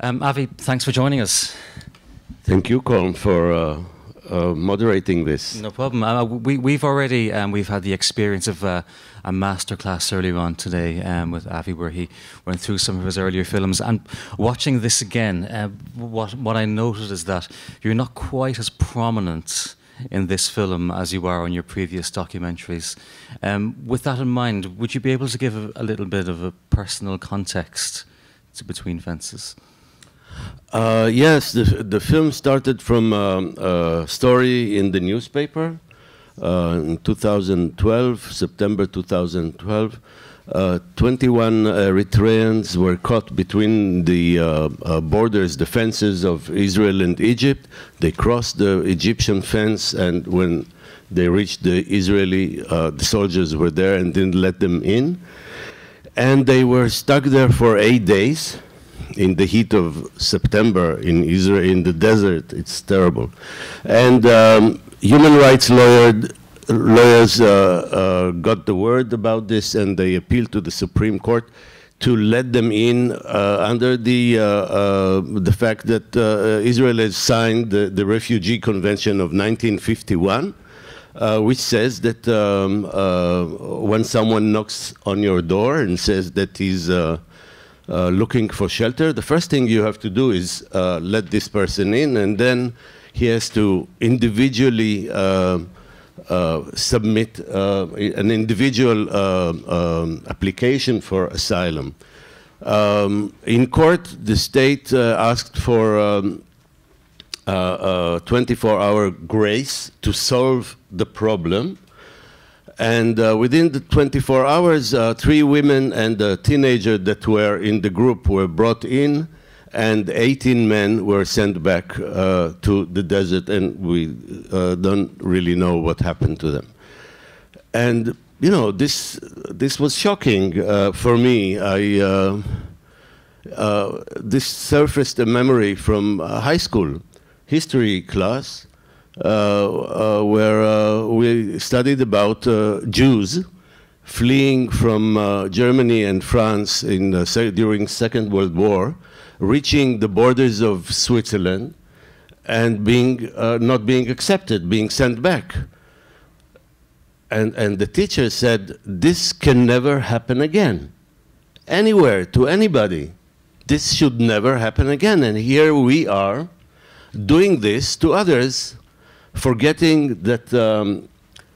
Avi, thanks for joining us. Thank you, Colin, for moderating this. No problem. We've already we've had the experience of a masterclass earlier on today with Avi, where he went through some of his earlier films. And watching this again, what I noted is that you're not quite as prominent in this film as you are on your previous documentaries. With that in mind, would you be able to give a little bit of a personal context to Between Fences? Yes, the film started from a story in the newspaper in 2012, September 2012. 21 Eritreans were caught between the borders, the fences of Israel and Egypt. They crossed the Egyptian fence, and when they reached the Israeli, the soldiers were there and didn't let them in. And they were stuck there for 8 days. In the heat of September in Israel, in the desert. It's terrible. And human rights lawyers got the word about this, and they appealed to the Supreme Court to let them in under the fact that Israel has signed the Refugee Convention of 1951, which says that when someone knocks on your door and says that he's looking for shelter, the first thing you have to do is let this person in, and then he has to individually submit an individual application for asylum. In court, the state asked for a 24-hour grace to solve the problem. And within the 24 hours, 3 women and a teenager that were in the group were brought in, and 18 men were sent back to the desert, and we don't really know what happened to them. And, you know, this was shocking for me. This surfaced a memory from high school history class, where we studied about Jews fleeing from Germany and France during Second World War, reaching the borders of Switzerland and not being accepted, being sent back. And the teacher said, this can never happen again, anywhere, to anybody. This should never happen again. And here we are doing this to others, forgetting that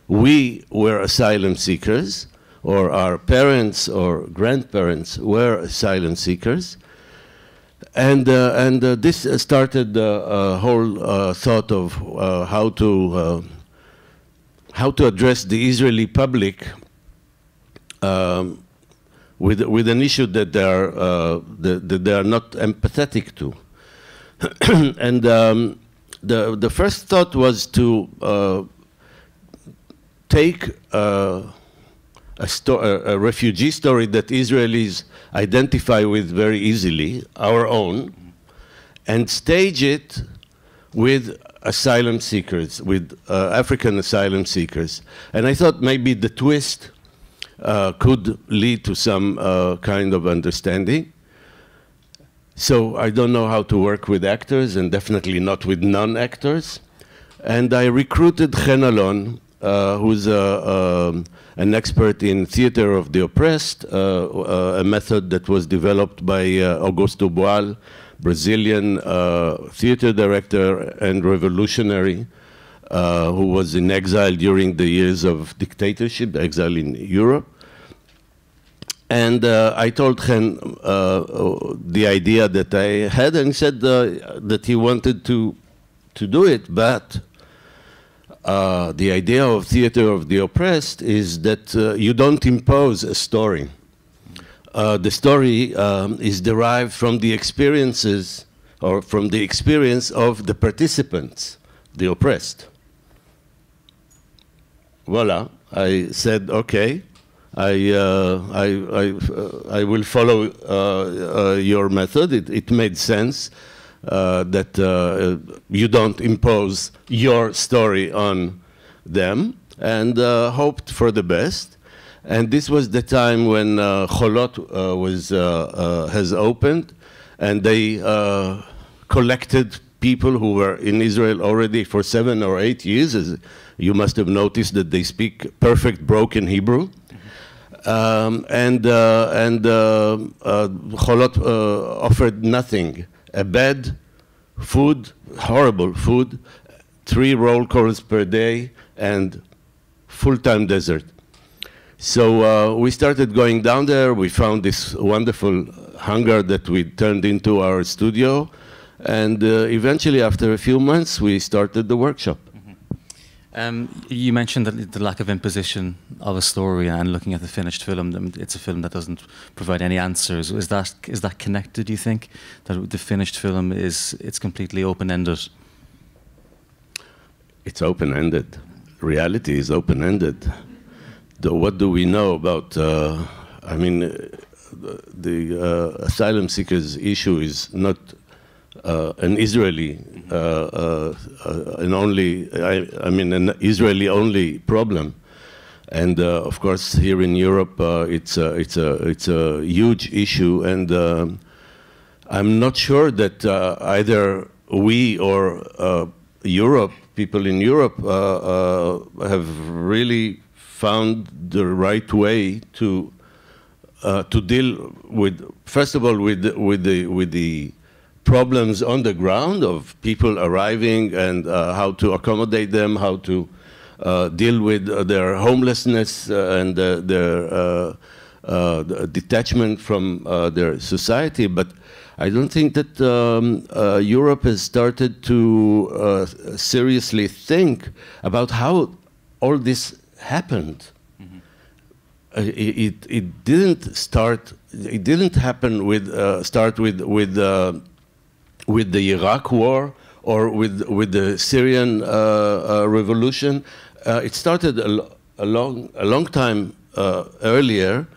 we were asylum seekers, or our parents or grandparents were asylum seekers. And this started a whole thought of how to address the Israeli public with an issue that they are not empathetic to. And the first thought was to take a refugee story that Israelis identify with very easily, our own, and stage it with asylum seekers, with African asylum seekers. And I thought maybe the twist could lead to some kind of understanding. So I don't know how to work with actors, and definitely not with non-actors. And I recruited Chen Alon, who's an expert in theater of the oppressed, a method that was developed by Augusto Boal, Brazilian theater director and revolutionary, who was in exile during the years of dictatorship, exile in Europe. And I told Chen the idea that I had, and he said that he wanted to do it, but the idea of theater of the oppressed is that you don't impose a story. The story is derived from the experiences, or from the experience of the participants, the oppressed. Voila, I said, okay. I will follow your method. It made sense that you don't impose your story on them, and hoped for the best. And this was the time when Holot has opened, and they collected people who were in Israel already for 7 or 8 years. As you must have noticed that they speak perfect broken Hebrew. Holot offered nothing: a bed, food, horrible food, 3 roll calls per day, and full-time desert. So we started going down there. We found this wonderful hangar that we turned into our studio. And eventually, after a few months, we started the workshop. You mentioned that the lack of imposition of a story, and looking at the finished film, it's a film that doesn't provide any answers. Is that connected, do you think? That the finished film it's completely open-ended? It's open-ended. Reality is open-ended. What do we know about, the asylum seekers issue is not an Israeli, an Israeli-only problem, and of course here in Europe it's a huge issue, and I'm not sure that either we or people in Europe have really found the right way to deal with, first of all, with the problems on the ground of people arriving, and how to accommodate them, how to deal with their homelessness and their detachment from their society. But I don't think that Europe has started to seriously think about how all this happened. It didn't start. It didn't happen with the Iraq War or with the Syrian revolution. It started a long time earlier,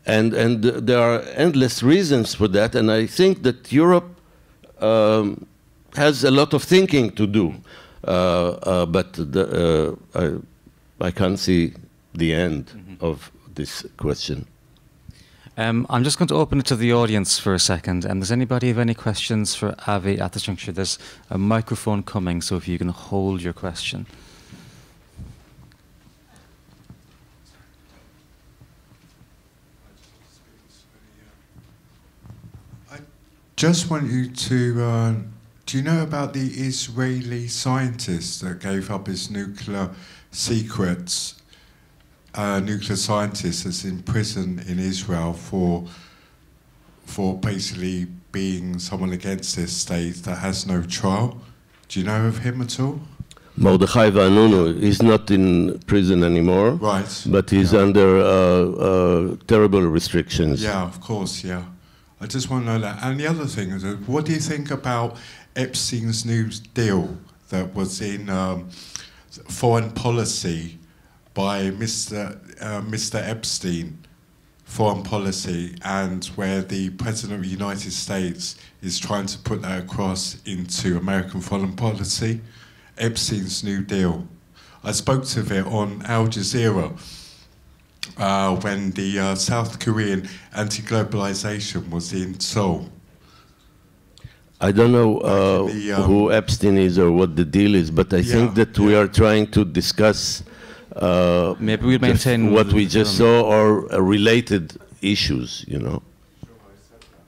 and there are endless reasons for that. And I think that Europe has a lot of thinking to do, but I can't see the end of this question. I'm just going to open it to the audience for a second. Does anybody have any questions for Avi at this juncture? There's a microphone coming, so if you can hold your question. I just want you to, do you know about the Israeli scientist that gave up his nuclear secrets? Nuclear scientist that's in prison in Israel for basically being someone against this state that has no trial. Do you know of him at all? Mordechai Vanunu is not in prison anymore, right? But he's under terrible restrictions. Yeah, of course. Yeah, I just want to know that. And the other thing is, what do you think about Epstein's new deal that was in foreign policy? By Mr. Epstein, foreign policy, and where the President of the United States is trying to put that across into American foreign policy. Epstein's new deal. I spoke to it on Al Jazeera when the South Korean anti-globalization was in Seoul. I don't know who Epstein is or what the deal is, but I think that we are trying to discuss maybe we'll maintain what we just saw or related issues, you know. Sure, I said that.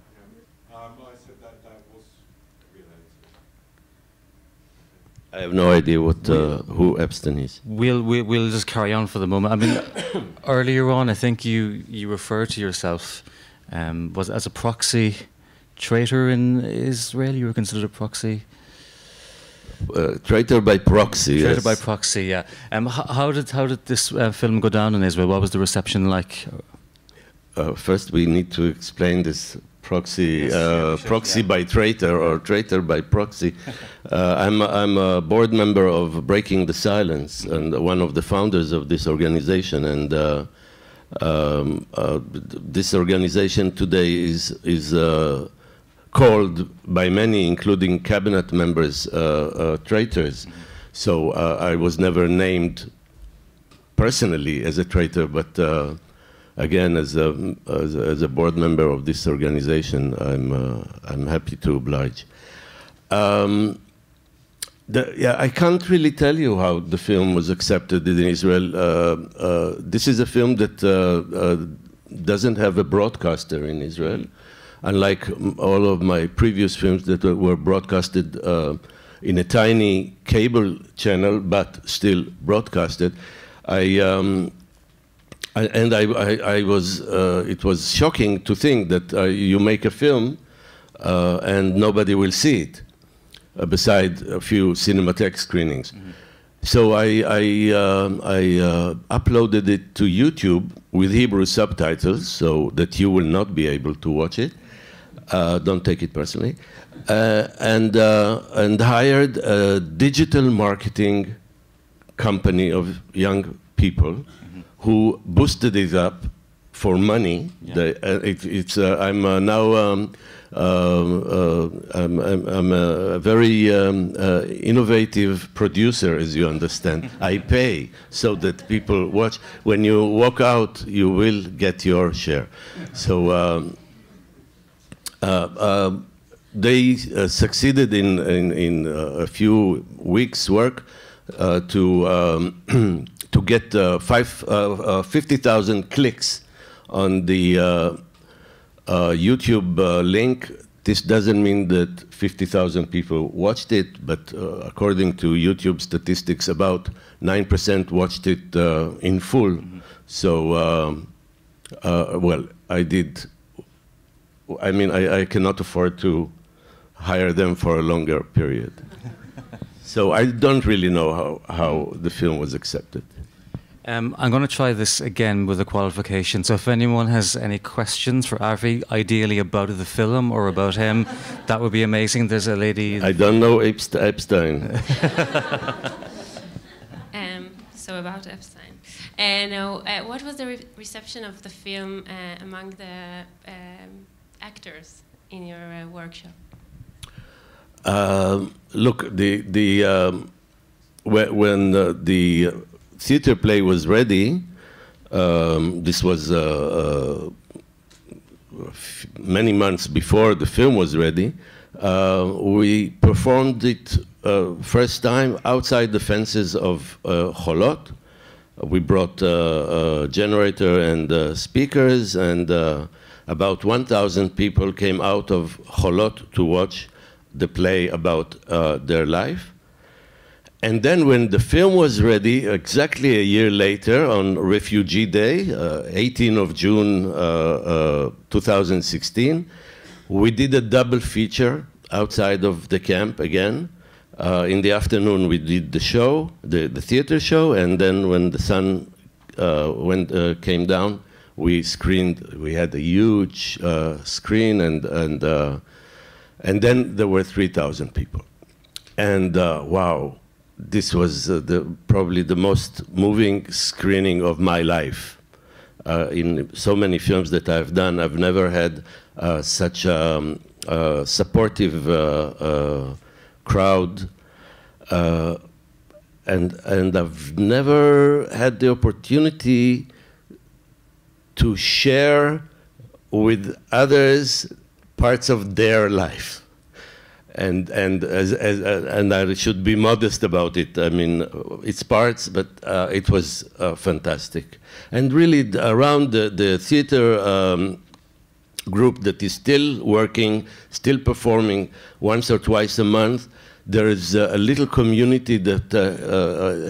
Yeah. I said that was related. I have no idea what who Epstein is. We'll just carry on for the moment. I mean, earlier on, I think you referred to yourself was as a proxy traitor in Israel. You were considered a proxy. Traitor by proxy. Traitor yes. by proxy, yeah. How did this film go down in Israel? What was the reception like? First, we need to explain this proxy, proxy by traitor or traitor by proxy. I'm a board member of Breaking the Silence and one of the founders of this organization. And this organization today is called by many, including cabinet members, traitors. So I was never named personally as a traitor, but again, as a board member of this organization, I'm happy to oblige. I can't really tell you how the film was accepted in Israel. This is a film that doesn't have a broadcaster in Israel, unlike all of my previous films that were broadcasted in a tiny cable channel, but still broadcasted. It was shocking to think that you make a film and nobody will see it, beside a few Cinematheque screenings. Mm-hmm. So I uploaded it to YouTube with Hebrew subtitles, so that you will not be able to watch it. Don't take it personally. And hired a digital marketing company of young people mm-hmm. who boosted it up for money. Yeah. I'm a very innovative producer, as you understand. I pay so that people watch. When you walk out, you will get your share. So they succeeded in a few weeks' work to get 50,000 clicks on the YouTube link. This doesn't mean that 50,000 people watched it, but according to YouTube statistics, about 9% watched it in full. Mm-hmm. So, well, I did. I mean, I cannot afford to hire them for a longer period. So I don't really know how the film was accepted. I'm going to try this again with a qualification. So if anyone has any questions for Avi, ideally about the film or about him, that would be amazing. There's a lady... I don't know Epstein. So about Epstein. What was the reception of the film among the actors in your workshop? Look, when the theater play was ready, this was many months before the film was ready, we performed it first time outside the fences of Holot. We brought a generator and speakers, and about 1,000 people came out of Holot to watch the play about their life. And then when the film was ready, exactly a year later, on Refugee Day, 18th of June 2016, we did a double feature outside of the camp again. In the afternoon, we did the show, the theater show, and then when the sun came down, we screened. We had a huge screen, and then there were 3,000 people. And wow. This was probably the most moving screening of my life. In so many films that I've done, I've never had such a supportive crowd, and I've never had the opportunity to share with others parts of their life. And I should be modest about it. I mean, it's parts, but it was fantastic. And really, around the theater group that is still working, still performing once or twice a month, there is a little community that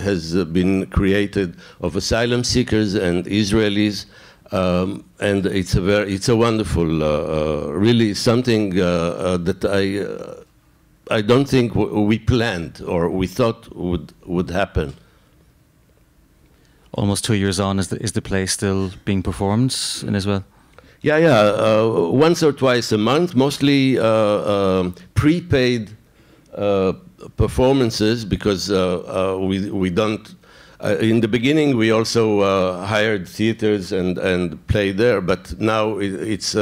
has been created of asylum seekers and Israelis. And it's a wonderful, really something that I don't think we planned or we thought would happen. Almost 2 years on, is the play still being performed in Israel? Yeah. Once or twice a month, mostly prepaid performances, because we don't. In the beginning, we also hired theaters and played there, but now it's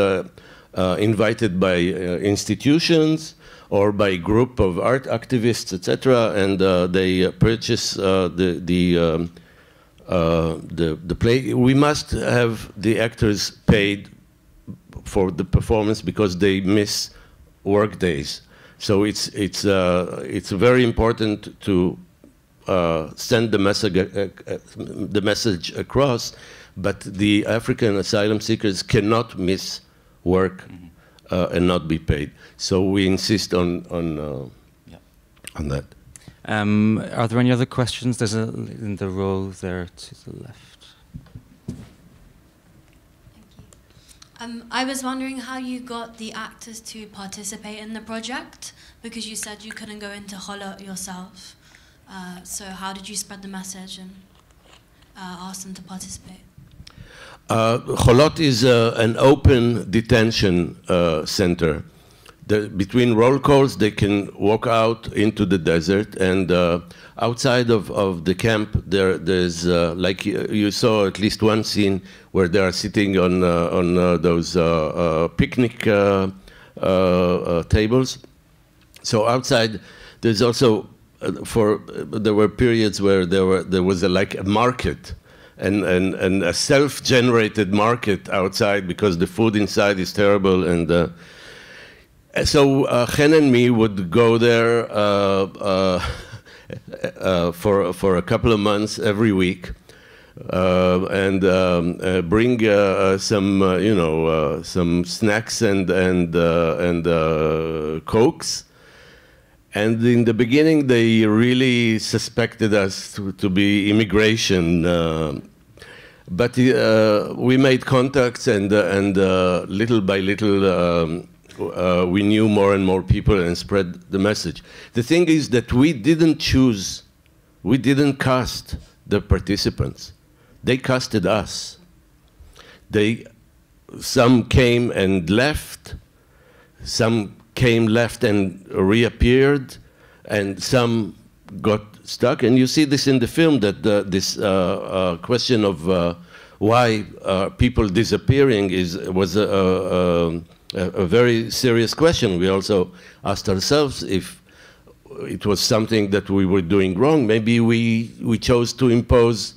invited by institutions or by a group of art activists, etc., and they purchase the the play. We must have the actors paid for the performance because they miss work days. So it's very important to send the message across, but the African asylum seekers cannot miss work and not be paid. So we insist on that. Are there any other questions? There's in the row there to the left. Thank you. I was wondering how you got the actors to participate in the project, because you said you couldn't go into Holot yourself. So how did you spread the message and ask them to participate? Holot is an open detention center. Between roll calls, they can walk out into the desert, and outside of the camp, there's like you saw at least one scene where they are sitting on those picnic tables. So outside, there's also there were periods where there was like a market. And a self-generated market outside because the food inside is terrible. And so Chen and me would go there for a couple of months every week and bring some snacks and Cokes. And in the beginning, they really suspected us to be immigration. But we made contacts, and little by little, we knew more and more people and spread the message. The thing is that we didn't cast the participants. They casted us. Some came and left, some came, left, and reappeared, and some got stuck. And you see this in the film, that this question of why people disappearing was a very serious question. We also asked ourselves if it was something that we were doing wrong. Maybe we chose to impose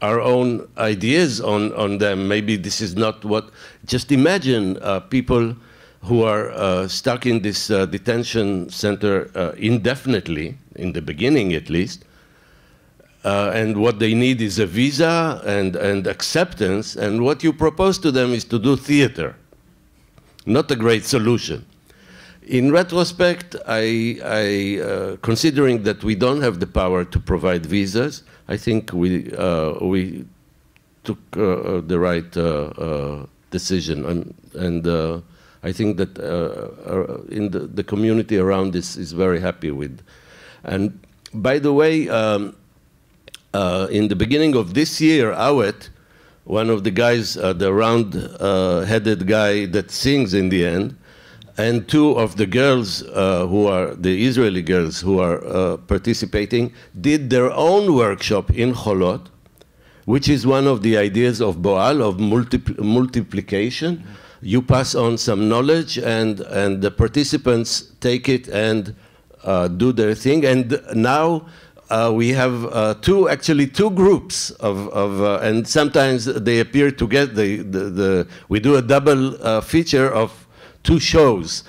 our own ideas on them. Maybe this is not what... Just imagine people who are stuck in this detention center indefinitely, in the beginning at least, and what they need is a visa and acceptance, and what you propose to them is to do theater. Not a great solution. In retrospect, considering that we don't have the power to provide visas, I think we took the right decision, and I think that in the community around this is very happy with. And by the way, in the beginning of this year, Awet, one of the guys, the round-headed guy that sings in the end, and two of the girls who are the Israeli girls who are participating, did their own workshop in Holot, which is one of the ideas of Boal, of multiplication. Mm-hmm. You pass on some knowledge, and the participants take it and do their thing. And now we have two groups and sometimes they appear together. We do a double feature of two shows,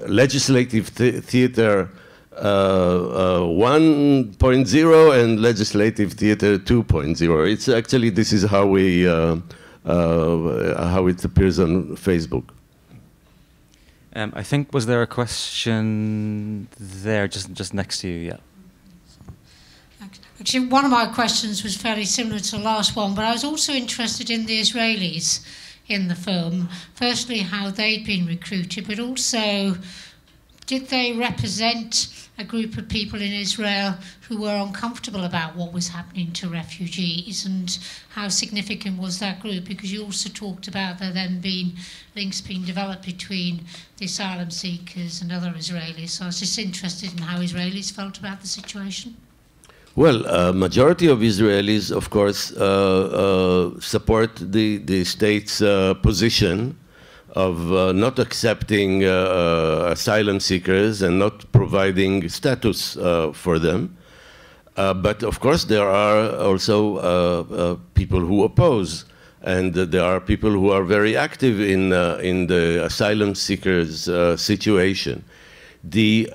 legislative theater 1.0 and legislative theater 2.0. It's actually, this is how we how it appears on Facebook. I think, was there a question there, just next to you? Yeah. Actually, one of my questions was fairly similar to the last one, but I was also interested in the Israelis in the film. Firstly, how they'd been recruited, but also, did they represent a group of people in Israel who were uncomfortable about what was happening to refugees, and how significant was that group? Because you also talked about there then being links being developed between the asylum seekers and other Israelis. So I was just interested in how Israelis felt about the situation. Well, majority of Israelis, of course, support the state's position of not accepting asylum seekers and not providing status for them. But of course, there are also people who oppose, and there are people who are very active in the asylum seekers situation. The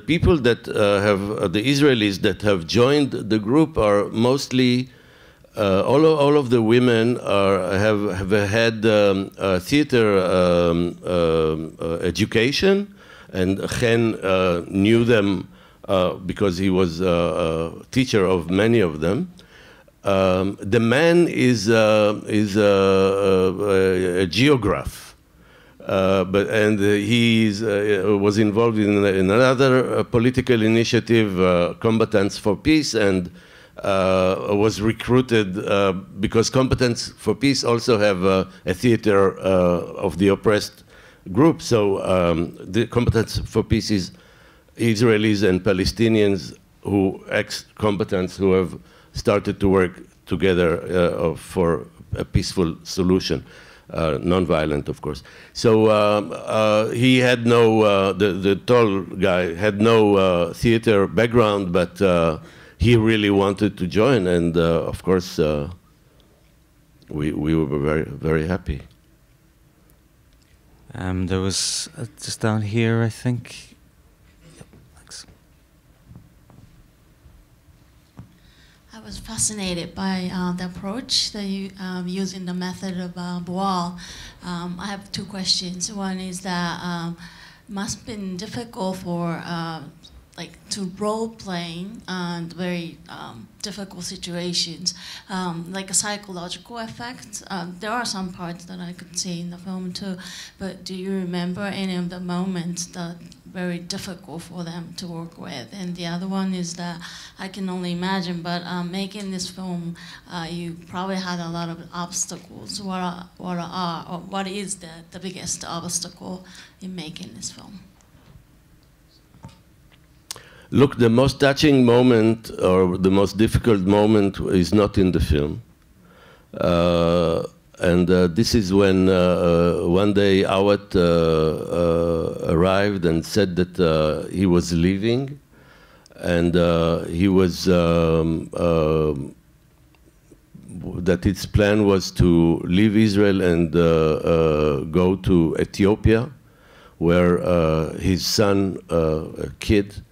people that have the Israelis that have joined the group are mostly all of the women have had theater education, and Chen knew them because he was a teacher of many of them. The man is a geograph, he was involved in another political initiative, Combatants for Peace, and was recruited because Combatants for Peace also have a theater of the oppressed group. So the Combatants for Peace is Israelis and Palestinians ex-combatants who have started to work together for a peaceful solution, non-violent, of course. So he had no, the tall guy had no theater background, but he really wanted to join, and of course, we were very, very happy. There was just down here, I think. I was fascinated by the approach that you use in the method of Boal. I have two questions. One is that must have been difficult for to role playing and very difficult situations, like a psychological effect. There are some parts that I could see in the film too, but do you remember any of the moments that very difficult for them to work with? And the other one is that I can only imagine, but making this film, you probably had a lot of obstacles. What is the biggest obstacle in making this film? Look, the most touching moment or the most difficult moment is not in the film. This is when one day Awad arrived and said that he was leaving, and he was that his plan was to leave Israel and go to Ethiopia, where his son, a kid,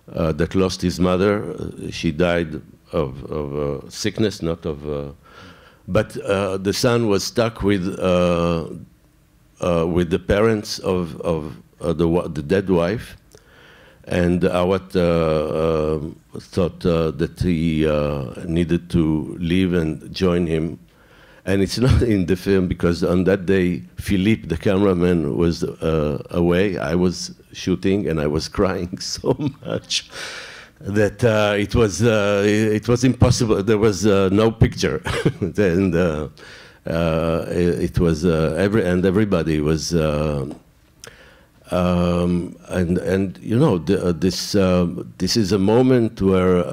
that lost his mother. She died of sickness, not of. But the son was stuck with the parents of the dead wife, and Awad thought that he needed to leave and join him. And it's not in the film because on that day, Philippe, the cameraman, was away. I was shooting and I was crying so much that it was impossible. There was no picture, and it was everybody was. And you know, this is a moment where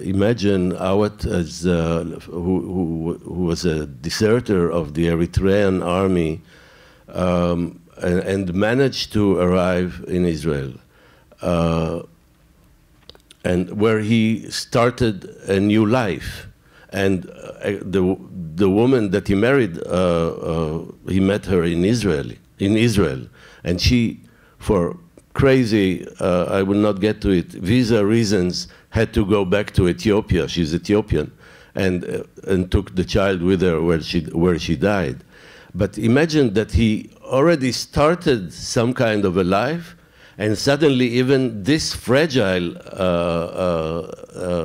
imagine Awad as who was a deserter of the Eritrean army and managed to arrive in Israel, and where he started a new life. And the woman that he married, he met her in Israel, and she, for crazy, I will not get to it, visa reasons, had to go back to Ethiopia. She's Ethiopian, and took the child with her where she died. But imagine that he already started some kind of a life, and suddenly even this fragile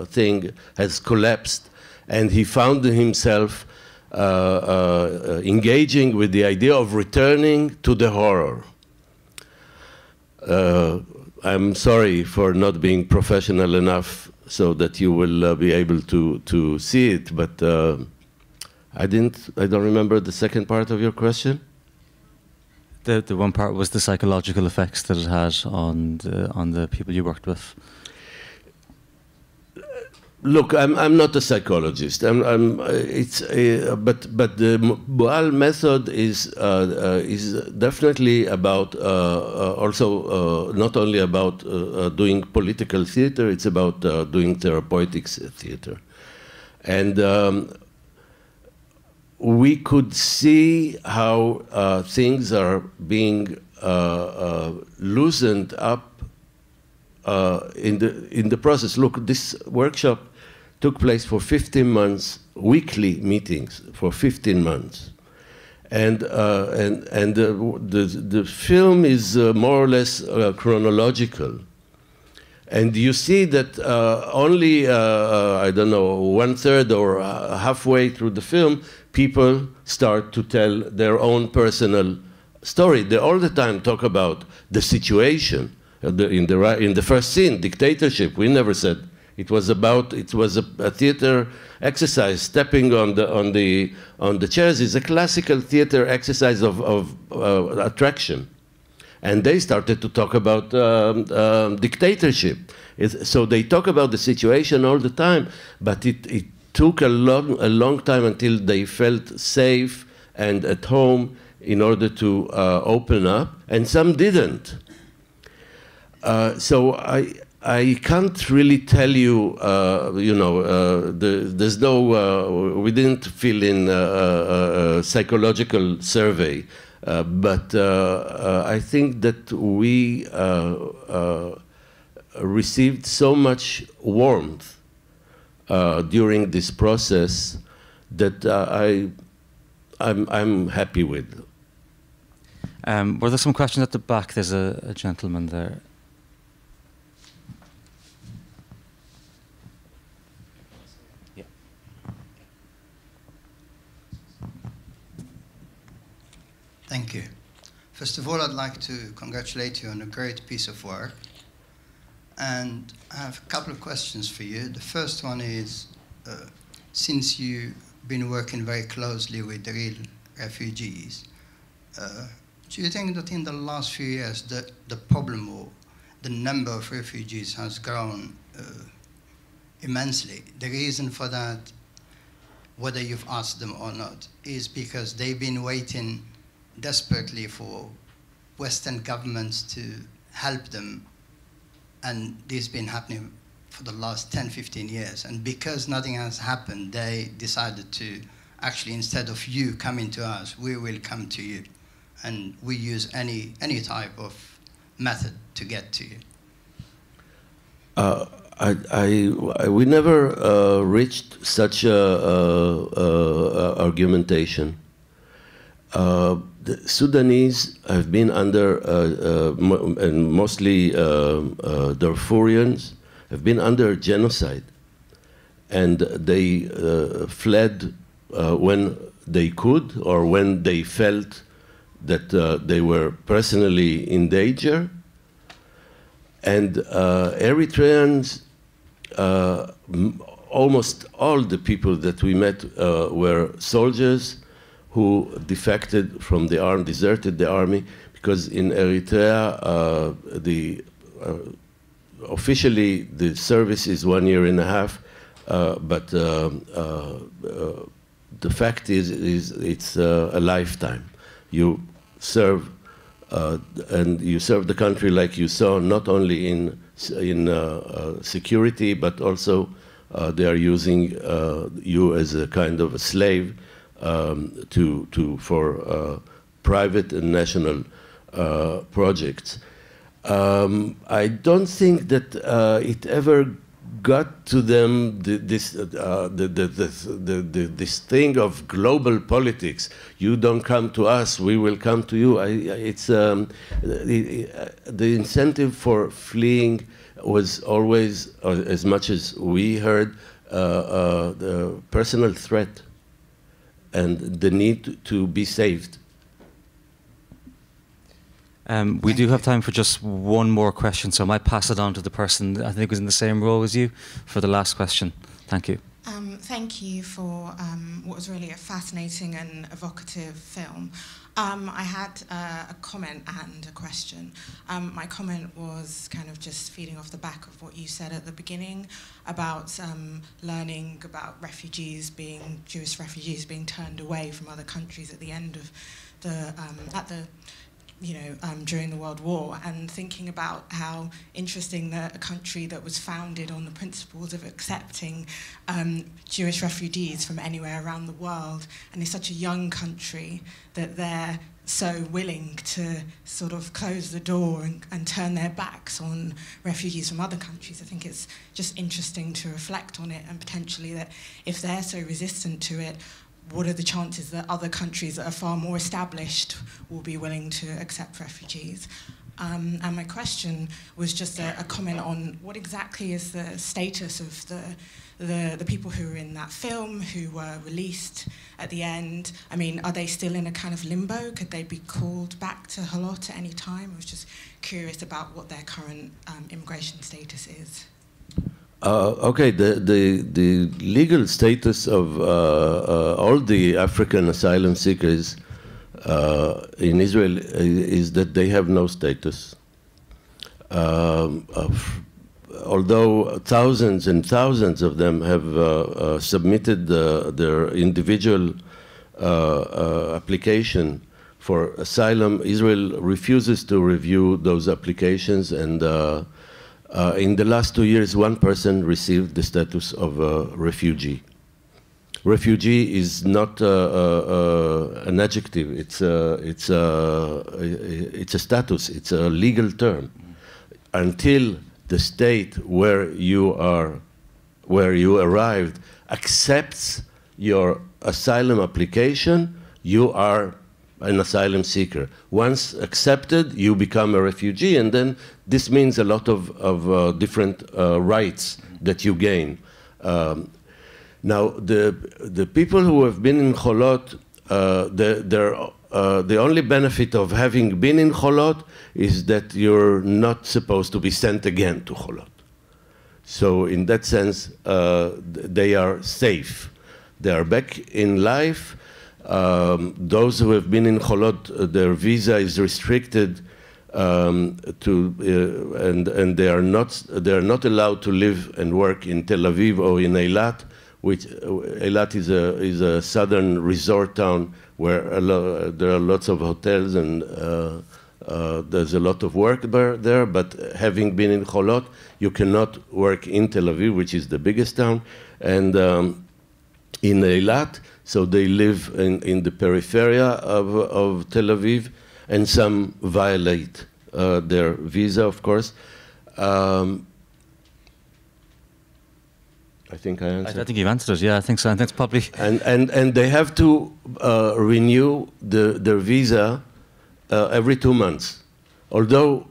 thing has collapsed, and he found himself engaging with the idea of returning to the horror. I'm sorry for not being professional enough so that you will be able to see it, but I don't remember the second part of your question. The one part was the psychological effects that it had on the people you worked with. Look, I'm not a psychologist. But the Boal method is definitely about also not only about doing political theater. It's about doing therapeutic theater, and we could see how things are being loosened up in the process. Look, this workshop took place for 15 months, weekly meetings for 15 months, and the film is more or less chronological, and you see that only I don't know, 1/3 or halfway through the film, people start to tell their own personal story. They all the time talk about the situation. In the first scene, dictatorship, we never said it was a theater exercise. Stepping on the chairs is a classical theater exercise of attraction, and they started to talk about dictatorship. So they talk about the situation all the time, but it took a long time until they felt safe and at home in order to open up, and some didn't. So I can't really tell you, there's no, we didn't fill in a psychological survey, but I think that we received so much warmth during this process that I'm happy with. Were there some questions at the back? There's a gentleman there. Thank you. First of all, I'd like to congratulate you on a great piece of work. And I have a couple of questions for you. The first one is, since you've been working very closely with the real refugees, do you think that in the last few years the problem or the number of refugees has grown immensely? The reason for that, whether you've asked them or not, is because they've been waiting desperately for Western governments to help them, and this has been happening for the last 10, 15 years. And because nothing has happened, they decided to actually, instead of you coming to us, we will come to you, and we use any type of method to get to you. We never reached such argumentation. The Sudanese have been under, and mostly Darfurians, have been under genocide. And they fled when they could, or when they felt that they were personally in danger. And Eritreans, almost all the people that we met were soldiers who defected from the army, deserted the army, because in Eritrea, officially the service is 1.5 years, but the fact is it's a lifetime. You serve, and you serve the country like you saw, not only in security, but also they are using you as a kind of a slave for private and national projects. I don't think that it ever got to them this thing of global politics. You don't come to us, we will come to you. The incentive for fleeing was always, as much as we heard, the personal threat and the need to be saved. We do have time for just one more question, so I might pass it on to the person I think was in the same role as you for the last question. Thank you. Thank you for what was really a fascinating and evocative film. I had a comment and a question. My comment was kind of just feeding off the back of what you said at the beginning about learning about Jewish refugees being turned away from other countries at the end of during the World War, and thinking about how interesting that a country that was founded on the principles of accepting Jewish refugees from anywhere around the world, and is such a young country that they're so willing to sort of close the door and turn their backs on refugees from other countries. I think it's just interesting to reflect on it, and potentially that if they're so resistant to it, what are the chances that other countries that are far more established will be willing to accept refugees? And my question was just a comment on what exactly is the status of the people who were in that film, who were released at the end. I mean, are they still in a kind of limbo? Could they be called back to Holot at any time? I was just curious about what their current immigration status is. Okay, the legal status of all the African asylum seekers in Israel is that they have no status. Although thousands and thousands of them have submitted their individual application for asylum, Israel refuses to review those applications, and in the last 2 years, one person received the status of a refugee. Refugee is not an adjective; it's a status. It's a legal term. Until the state where you arrived, accepts your asylum application, you are an asylum seeker. Once accepted, you become a refugee, and then this means a lot of different rights that you gain. Now, the people who have been in Holot, the only benefit of having been in Holot is that you're not supposed to be sent again to Holot. So in that sense, they are safe. They are back in life. Those who have been in Holot, their visa is restricted and they are not allowed to live and work in Tel Aviv or in Eilat, which Eilat is a southern resort town where there are lots of hotels and there's a lot of work there. But having been in Holot, you cannot work in Tel Aviv, which is the biggest town, and in Eilat. So they live in the peripheria of Tel Aviv, and some violate their visa, of course. I think I answered. I think you've answered it. Yeah, I think so. I think it's probably. And they have to renew their visa every 2 months. Although,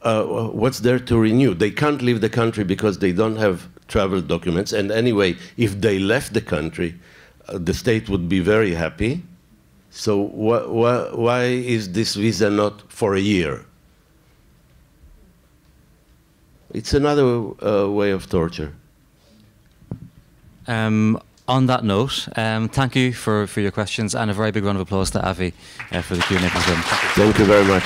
what's there to renew? They can't leave the country because they don't have travel documents. And anyway, if they left the country, the state would be very happy. So why is this visa not for a year? It's another way of torture. On that note, thank you for your questions, and a very big round of applause to Avi for the Q&A. Thank you very much.